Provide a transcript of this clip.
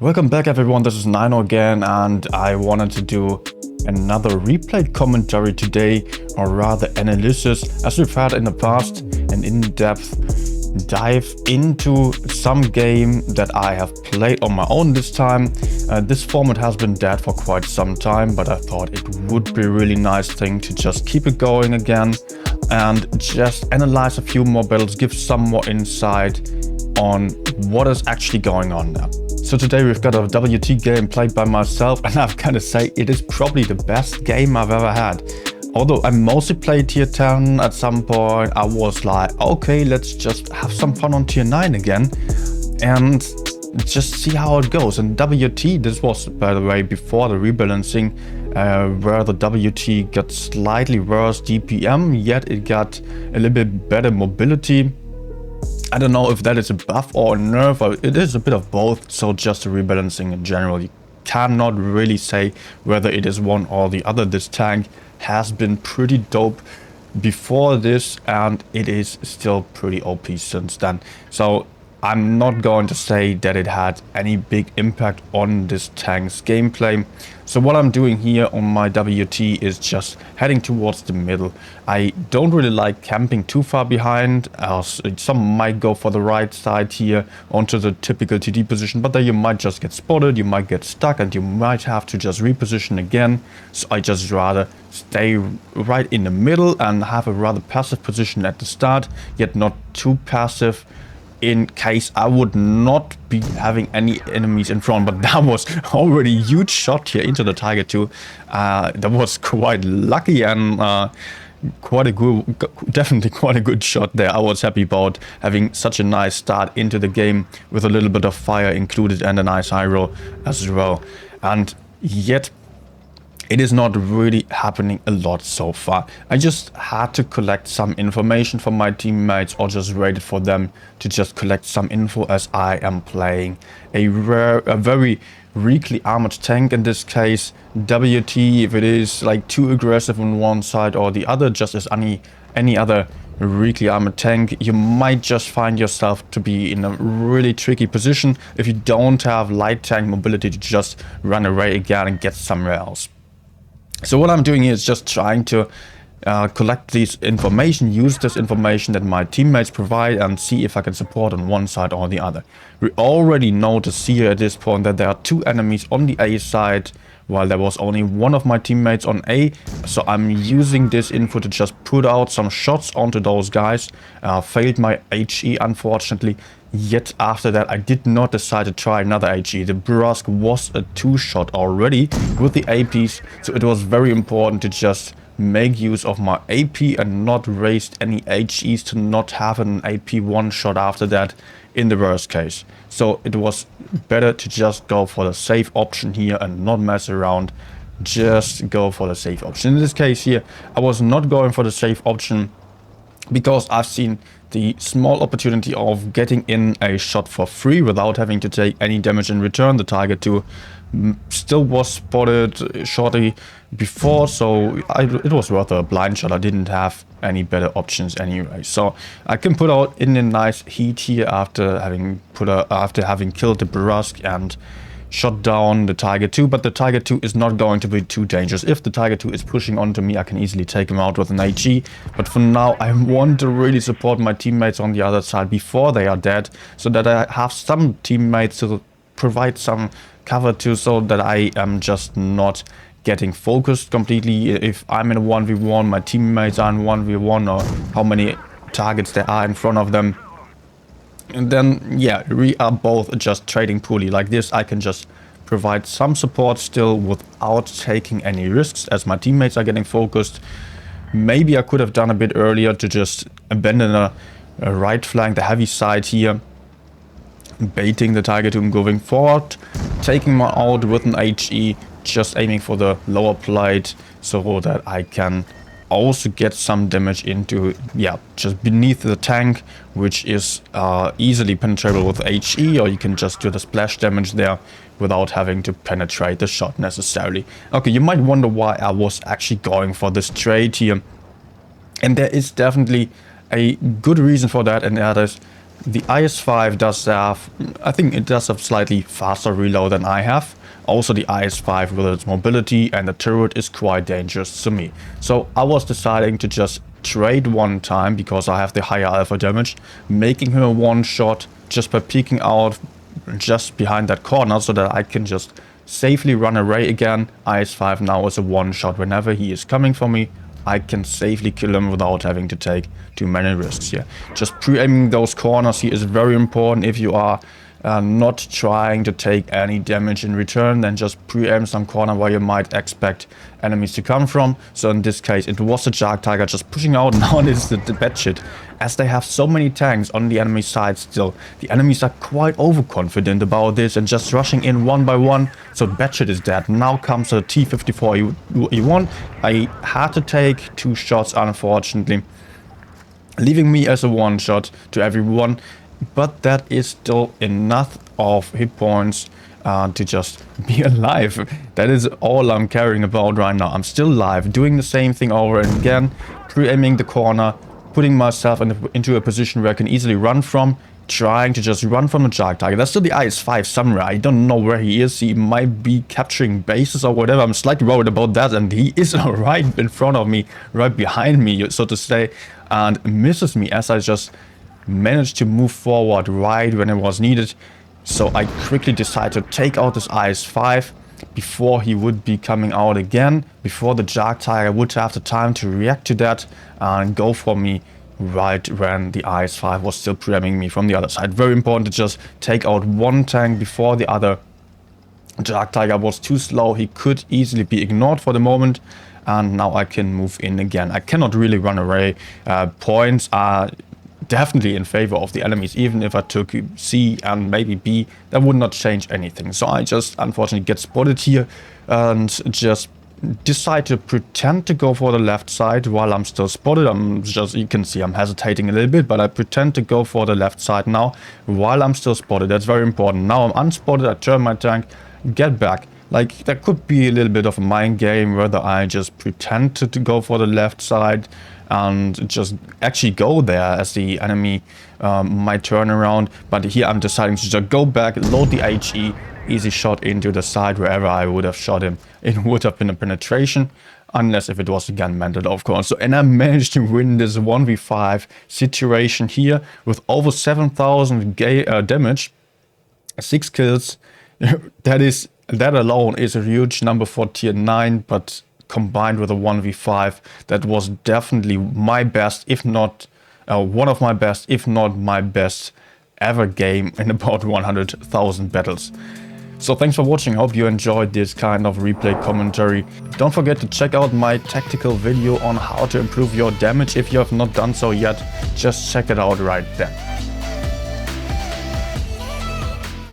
Welcome back everyone, this is Nino again, and I wanted to do another replay commentary today, or rather analysis, as we've had in the past, an in-depth dive into some game that I have played on my own this time. This format has been dead for quite some time, but I thought it would be a really nice thing to just keep it going again and just analyze a few more battles, give some more insight on what is actually going on now. So today we've got a WT game played by myself, and I've got to say it is probably the best game I've ever had. Although I mostly played tier 10, at some point I was like, okay, let's just have some fun on tier 9 again and just see how it goes. And WT, this was, by the way, before the rebalancing, where the WT got slightly worse DPM, yet it got a little bit better mobility. I don't know if that is a buff or a nerf, or it is a bit of both, so just a rebalancing in general. You cannot really say whether it is one or the other. This tank has been pretty dope before this, and it is still pretty OP since then. So I'm not going to say that it had any big impact on this tank's gameplay. So what I'm doing here on my WT is just heading towards the middle. I don't really like camping too far behind, else some might go for the right side here onto the typical TD position, but then you might just get spotted, you might get stuck, and you might have to just reposition again. So I just rather stay right in the middle and have a rather passive position at the start, yet not too passive, in case I would not be having any enemies in front. But that was already a huge shot here into the Tiger 2. That was quite lucky and definitely quite a good shot there. I was happy about having such a nice start into the game with a little bit of fire included and a nice high roll as well. And yet it is not really happening a lot so far. I just had to collect some information from my teammates, or just waited for them to just collect some info, as I am playing a very weakly armored tank in this case. WT, if it is like too aggressive on one side or the other, just as any other weakly armored tank, you might just find yourself to be in a really tricky position if you don't have light tank mobility to just run away again and get somewhere else. So what I'm doing here is just trying to collect this information, use this information that my teammates provide, and see if I can support on one side or the other. We already notice here at this point that there are two enemies on the A side, while there was only one of my teammates on A. So I'm using this info to just put out some shots onto those guys. Failed my HE, unfortunately. Yet after that I did not decide to try another HE. The Brusque was a 2-shot already with the APs, so it was very important to just make use of my AP and not waste any HEs, to not have an AP 1-shot after that in the worst case. So it was better to just go for the safe option here and not mess around. Just go for the safe option. In this case here, I was not going for the safe option because I've seen the small opportunity of getting in a shot for free without having to take any damage in return. The Tiger 2 still was spotted shortly before, so it was worth a blind shot. I didn't have any better options anyway, so I can put out in a nice heat here after having killed the Brusque and shot down the Tiger 2. But the Tiger 2 is not going to be too dangerous. If the Tiger 2 is pushing onto me, I can easily take him out with an HE. But for now, I want to really support my teammates on the other side before they are dead, so that I have some teammates to provide some cover to, so that I am just not getting focused completely. If I'm in a 1v1, my teammates are in 1v1, or how many targets there are in front of them, and then yeah, we are both just trading poorly. Like this, I can just provide some support still without taking any risks, as my teammates are getting focused. Maybe I could have done a bit earlier to just abandon a right flank, the heavy side here, baiting the Tiger 2 going forward, taking him out with an HE, just aiming for the lower plate so that I can also get some damage into, yeah, just beneath the tank, which is easily penetrable with HE, or you can just do the splash damage there without having to penetrate the shot necessarily. Okay, you might wonder why I was actually going for this trade here, and there is definitely a good reason for that, and that is The IS-5 does have, I think it does have slightly faster reload than I have. Also the IS-5 with its mobility and the turret is quite dangerous to me. So I was deciding to just trade one time because I have the higher alpha damage, making him a one shot just by peeking out just behind that corner so that I can just safely run away again. IS-5 now is a one shot. Whenever he is coming for me, I can safely kill him without having to take too many risks here. Just pre-aiming those corners here is very important. If you are not trying to take any damage in return, then just pre-aim some corner where you might expect enemies to come from. So in this case, it was the Jagdtiger just pushing out. Now it is the Batshit. As they have so many tanks on the enemy side still, the enemies are quite overconfident about this and just rushing in one by one. So Batshit is dead. Now comes the T-54 E1. I had to take 2 shots, unfortunately, leaving me as a one shot to everyone. But that is still enough of hit points to just be alive. That is all I'm caring about right now. I'm still alive, doing the same thing over and again, pre-aiming the corner, putting myself into a position where I can easily run from, trying to just run from the Jagdtiger. That's still the IS-5 somewhere. I don't know where he is. He might be capturing bases or whatever. I'm slightly worried about that, and he is right in front of me, right behind me, so to say, and misses me as I just managed to move forward right when it was needed. So I quickly decided to take out this IS-5 before he would be coming out again, before the Jagdtiger would have the time to react to that and go for me right when the IS-5 was still pre-aiming me from the other side. Very important to just take out one tank before the other. Jagdtiger was too slow. He could easily be ignored for the moment, and now I can move in again. I cannot really run away. Points are definitely in favor of the enemies. Even if I took C and maybe B, that would not change anything. So I just unfortunately get spotted here and just decide to pretend to go for the left side while I'm still spotted. You can see I'm hesitating a little bit, but I pretend to go for the left side now while I'm still spotted. That's very important. Now I'm unspotted, I turn my tank, get back. Like, there could be a little bit of a mind game whether I just pretend to go for the left side and just actually go there as the enemy might turn around. But here I'm deciding to just go back, load the HE, easy shot into the side wherever I would have shot him. It would have been a penetration, unless if it was again mental, of course. So, and I managed to win this 1v5 situation here with over 7,000 damage, 6 kills. That alone is a huge number for tier 9, but combined with a 1v5, that was definitely my best, if not one of my best, if not my best ever game in about 100,000 battles. So thanks for watching. Hope you enjoyed this kind of replay commentary. Don't forget to check out my tactical video on how to improve your damage. If you have not done so yet, just check it out right there.